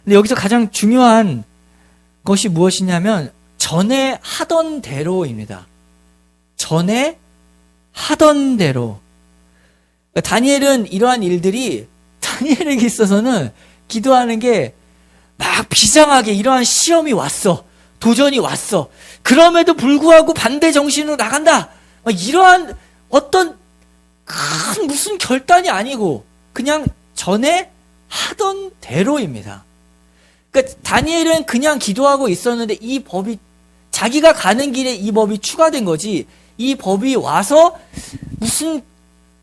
근데 여기서 가장 중요한 것이 무엇이냐면 전에 하던 대로입니다. 전에 하던 대로. 그러니까 다니엘은 이러한 일들이 다니엘에게 있어서는 기도하는 게 막 비장하게 이러한 시험이 왔어. 도전이 왔어. 그럼에도 불구하고 반대 정신으로 나간다. 이러한 어떤 큰 무슨 결단이 아니고 그냥 전에 하던 대로입니다. 그러니까 다니엘은 그냥 기도하고 있었는데 이 법이 자기가 가는 길에 이 법이 추가된 거지. 이 법이 와서 무슨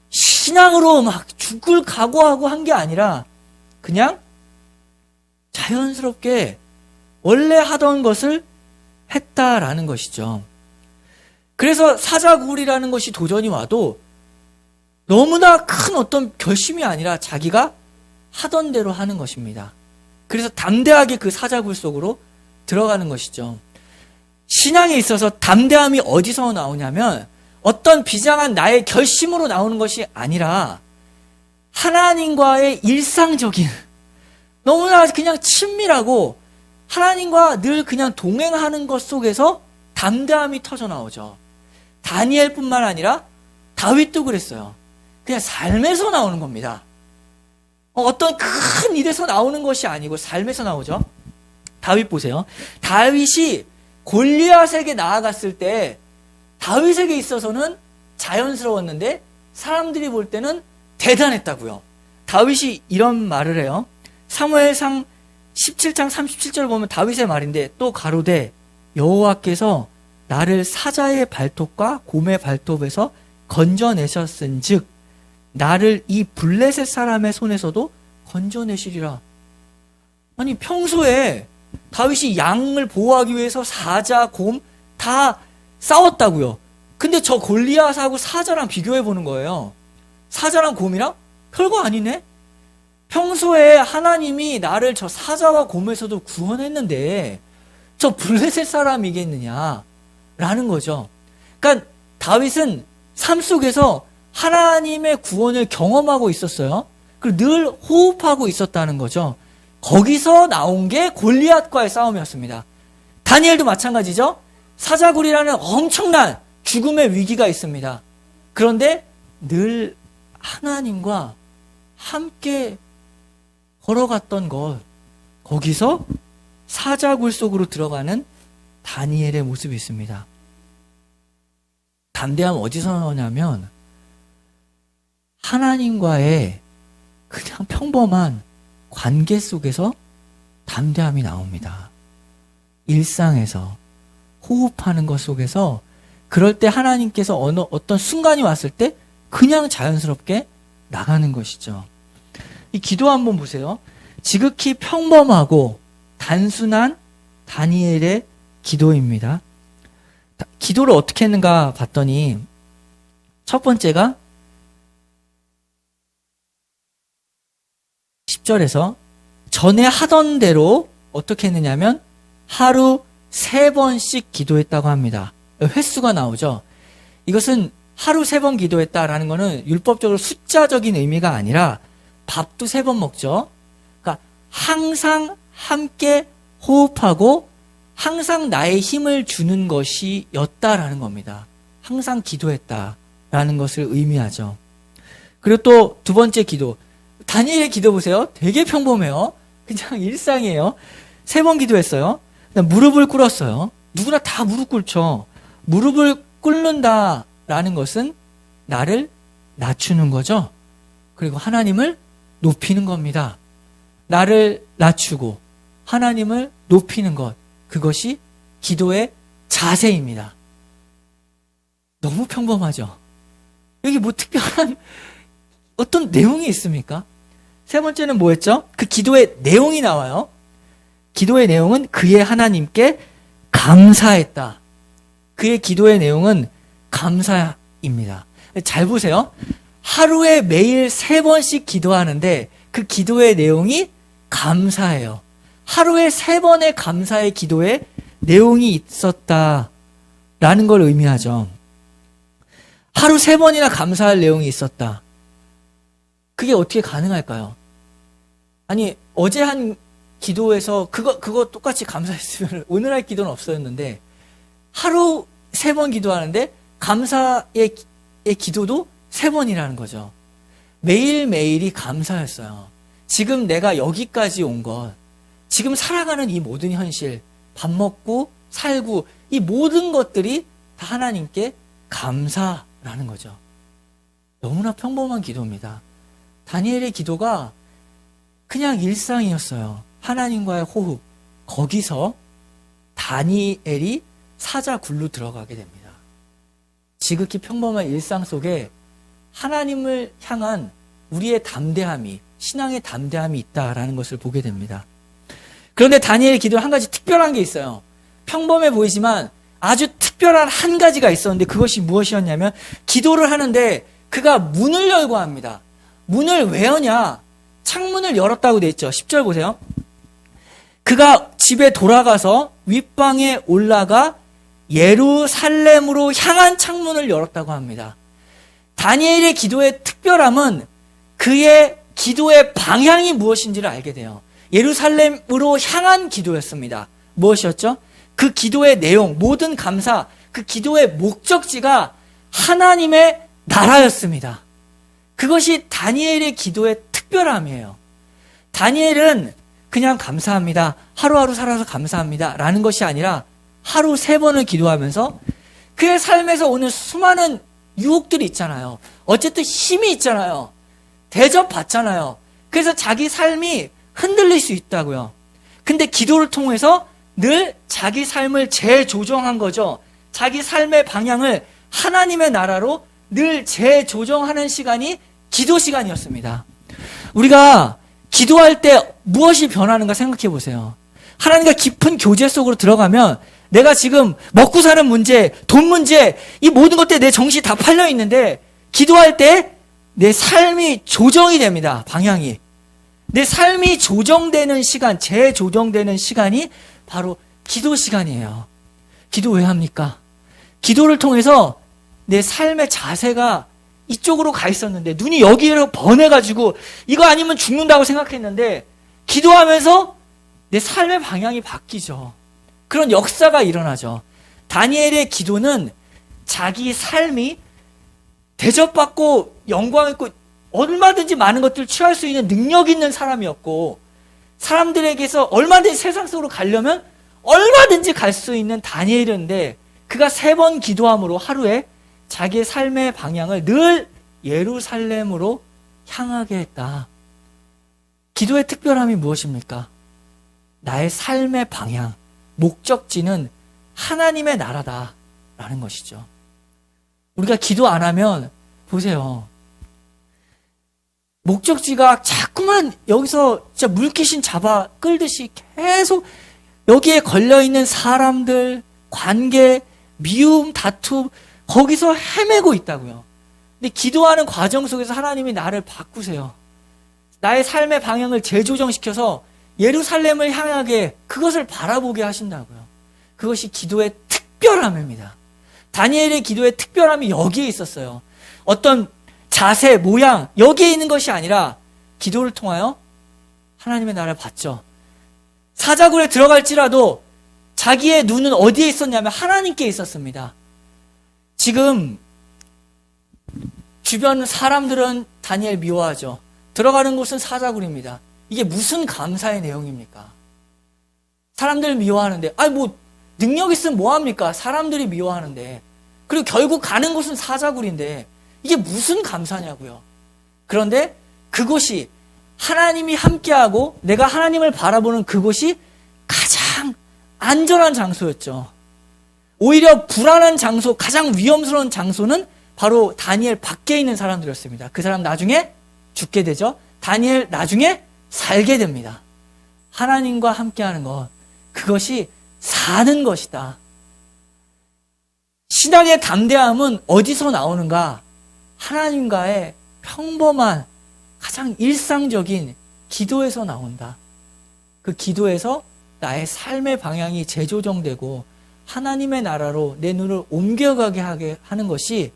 신앙으로 막 죽을 각오하고 한 게 아니라 그냥 자연스럽게 원래 하던 것을 했다라는 것이죠. 그래서 사자굴이라는 것이 도전이 와도 너무나 큰 어떤 결심이 아니라 자기가 하던 대로 하는 것입니다. 그래서 담대하게 그 사자굴 속으로 들어가는 것이죠. 신앙에 있어서 담대함이 어디서 나오냐면 어떤 비장한 나의 결심으로 나오는 것이 아니라 하나님과의 일상적인 너무나 그냥 친밀하고 하나님과 늘 그냥 동행하는 것 속에서 담대함이 터져 나오죠. 다니엘뿐만 아니라 다윗도 그랬어요. 그냥 삶에서 나오는 겁니다. 어떤 큰 일에서 나오는 것이 아니고 삶에서 나오죠. 다윗 보세요. 다윗이 골리앗에게 나아갔을 때 다윗에게 있어서는 자연스러웠는데 사람들이 볼 때는 대단했다고요. 다윗이 이런 말을 해요. 사무엘상 17장 37절 보면 다윗의 말인데 또 가로되 여호와께서 나를 사자의 발톱과 곰의 발톱에서 건져내셨은즉 나를 이 블레셋 사람의 손에서도 건져내시리라. 아니 평소에 다윗이 양을 보호하기 위해서 사자, 곰 다 싸웠다고요. 근데 저 골리앗하고 사자랑 비교해 보는 거예요. 사자랑 곰이랑 별거 아니네. 평소에 하나님이 나를 저 사자와 곰에서도 구원했는데 저 블레셋 사람이겠느냐라는 거죠. 그러니까 다윗은 삶 속에서 하나님의 구원을 경험하고 있었어요. 그리고 늘 호흡하고 있었다는 거죠. 거기서 나온 게 골리앗과의 싸움이었습니다. 다니엘도 마찬가지죠. 사자굴이라는 엄청난 죽음의 위기가 있습니다. 그런데 늘 하나님과 함께 걸어갔던 것, 거기서 사자굴 속으로 들어가는 다니엘의 모습이 있습니다. 담대함 어디서 나오냐면 하나님과의 그냥 평범한 관계 속에서 담대함이 나옵니다. 일상에서 호흡하는 것 속에서 그럴 때 하나님께서 어떤 순간이 왔을 때 그냥 자연스럽게 나가는 것이죠. 이 기도 한번 보세요. 지극히 평범하고 단순한 다니엘의 기도입니다. 기도를 어떻게 했는가 봤더니 첫 번째가 10절에서 전에 하던 대로 어떻게 했느냐면 하루 3번씩 기도했다고 합니다. 횟수가 나오죠. 이것은 하루 3번 기도했다라는 것은 율법적으로 숫자적인 의미가 아니라 밥도 3번 먹죠. 그러니까 항상 함께 호흡하고 항상 나의 힘을 주는 것이었다라는 겁니다. 항상 기도했다라는 것을 의미하죠. 그리고 또 두 번째 기도. 다니엘의 기도 보세요. 되게 평범해요. 그냥 일상이에요. 3번 기도했어요. 무릎을 꿇었어요. 누구나 다 무릎 꿇죠. 무릎을 꿇는다라는 것은 나를 낮추는 거죠. 그리고 하나님을 높이는 겁니다. 나를 낮추고 하나님을 높이는 것. 그것이 기도의 자세입니다. 너무 평범하죠. 여기 뭐 특별한 어떤 내용이 있습니까? 세 번째는 뭐였죠? 그 기도의 내용이 나와요. 기도의 내용은 그의 하나님께 감사했다. 그의 기도의 내용은 감사입니다. 잘 보세요. 하루에 매일 3번씩 기도하는데 그 기도의 내용이 감사예요. 하루에 3번의 감사의 기도에 내용이 있었다라는 걸 의미하죠. 하루 3번이나 감사할 내용이 있었다. 그게 어떻게 가능할까요? 아니, 어제 한 기도에서 그거 똑같이 감사했으면 오늘 할 기도는 없었는데 하루 3번 기도하는데 감사의 기도도 3번이라는 거죠. 매일매일이 감사였어요. 지금 내가 여기까지 온 것, 지금 살아가는 이 모든 현실, 밥 먹고 살고 이 모든 것들이 다 하나님께 감사라는 거죠. 너무나 평범한 기도입니다. 다니엘의 기도가 그냥 일상이었어요. 하나님과의 호흡. 거기서 다니엘이 사자 굴로 들어가게 됩니다. 지극히 평범한 일상 속에 하나님을 향한 우리의 담대함이, 신앙의 담대함이 있다라는 것을 보게 됩니다. 그런데 다니엘의 기도는 한 가지 특별한 게 있어요. 평범해 보이지만 아주 특별한 한 가지가 있었는데 그것이 무엇이었냐면 기도를 하는데 그가 문을 열고 합니다. 문을 왜 여냐? 창문을 열었다고 돼 있죠. 10절 보세요. 그가 집에 돌아가서 윗방에 올라가 예루살렘으로 향한 창문을 열었다고 합니다. 다니엘의 기도의 특별함은 그의 기도의 방향이 무엇인지를 알게 돼요. 예루살렘으로 향한 기도였습니다. 무엇이었죠? 그 기도의 내용, 모든 감사, 그 기도의 목적지가 하나님의 나라였습니다. 그것이 다니엘의 기도의 특별함이에요. 다니엘은 그냥 감사합니다. 하루하루 살아서 감사합니다. 라는 것이 아니라 하루 3번을 기도하면서 그의 삶에서 오는 수많은 유혹들이 있잖아요. 어쨌든 힘이 있잖아요. 대접받잖아요. 그래서 자기 삶이 흔들릴 수 있다고요. 근데 기도를 통해서 늘 자기 삶을 재조정한 거죠. 자기 삶의 방향을 하나님의 나라로 늘 재조정하는 시간이 기도 시간이었습니다. 우리가 기도할 때 무엇이 변하는가 생각해 보세요. 하나님과 깊은 교제 속으로 들어가면 내가 지금 먹고 사는 문제, 돈 문제, 이 모든 것들에 내 정신이 다 팔려 있는데 기도할 때 내 삶이 조정이 됩니다. 방향이. 내 삶이 조정되는 시간, 재조정되는 시간이 바로 기도 시간이에요. 기도 왜 합니까? 기도를 통해서 내 삶의 자세가 이쪽으로 가 있었는데 눈이 여기로 번해가지고 이거 아니면 죽는다고 생각했는데 기도하면서 내 삶의 방향이 바뀌죠. 그런 역사가 일어나죠. 다니엘의 기도는 자기 삶이 대접받고 영광 있고 얼마든지 많은 것들을 취할 수 있는 능력 있는 사람이었고 사람들에게서 얼마든지 세상 속으로 가려면 얼마든지 갈 수 있는 다니엘인데 그가 3번 기도함으로 하루에 자기의 삶의 방향을 늘 예루살렘으로 향하게 했다. 기도의 특별함이 무엇입니까? 나의 삶의 방향, 목적지는 하나님의 나라다라는 것이죠. 우리가 기도 안 하면 보세요. 목적지가 자꾸만 여기서 진짜 물귀신 잡아 끌듯이 계속 여기에 걸려있는 사람들, 관계, 미움, 다툼 거기서 헤매고 있다고요. 근데 기도하는 과정 속에서 하나님이 나를 바꾸세요. 나의 삶의 방향을 재조정시켜서 예루살렘을 향하게 그것을 바라보게 하신다고요. 그것이 기도의 특별함입니다. 다니엘의 기도의 특별함이 여기에 있었어요. 어떤 자세, 모양 여기에 있는 것이 아니라 기도를 통하여 하나님의 나라를 봤죠. 사자굴에 들어갈지라도 자기의 눈은 어디에 있었냐면 하나님께 있었습니다. 지금 주변 사람들은 다니엘 미워하죠. 들어가는 곳은 사자굴입니다. 이게 무슨 감사의 내용입니까? 사람들 미워하는데 능력 있으면 뭐합니까? 사람들이 미워하는데 그리고 결국 가는 곳은 사자굴인데 이게 무슨 감사냐고요. 그런데 그곳이 하나님이 함께하고 내가 하나님을 바라보는 그곳이 가장 안전한 장소였죠. 오히려 불안한 장소, 가장 위험스러운 장소는 바로 다니엘 밖에 있는 사람들이었습니다. 그 사람 나중에 죽게 되죠. 다니엘 나중에 살게 됩니다. 하나님과 함께하는 것, 그것이 사는 것이다. 신앙의 담대함은 어디서 나오는가? 하나님과의 평범한 가장 일상적인 기도에서 나온다. 그 기도에서 나의 삶의 방향이 재조정되고 하나님의 나라로 내 눈을 옮겨가게 하게 하는 것이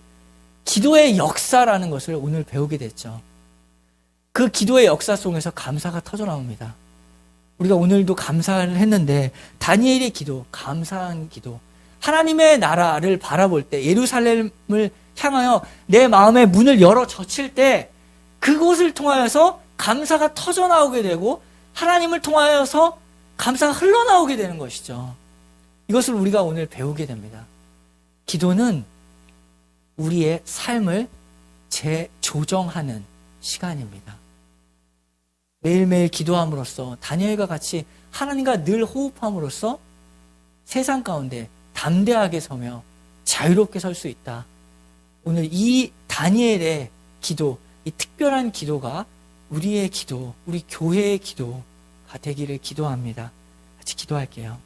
기도의 역사라는 것을 오늘 배우게 됐죠. 그 기도의 역사 속에서 감사가 터져 나옵니다. 우리가 오늘도 감사를 했는데 다니엘의 기도, 감사한 기도, 하나님의 나라를 바라볼 때 예루살렘을 향하여 내 마음의 문을 열어 젖힐 때 그곳을 통하여서 감사가 터져나오게 되고 하나님을 통하여서 감사가 흘러나오게 되는 것이죠. 이것을 우리가 오늘 배우게 됩니다. 기도는 우리의 삶을 재조정하는 시간입니다. 매일매일 기도함으로써 다니엘과 같이 하나님과 늘 호흡함으로써 세상 가운데 담대하게 서며 자유롭게 설 수 있다. 오늘 이 다니엘의 기도, 이 특별한 기도가 우리의 기도, 우리 교회의 기도가 되기를 기도합니다. 같이 기도할게요.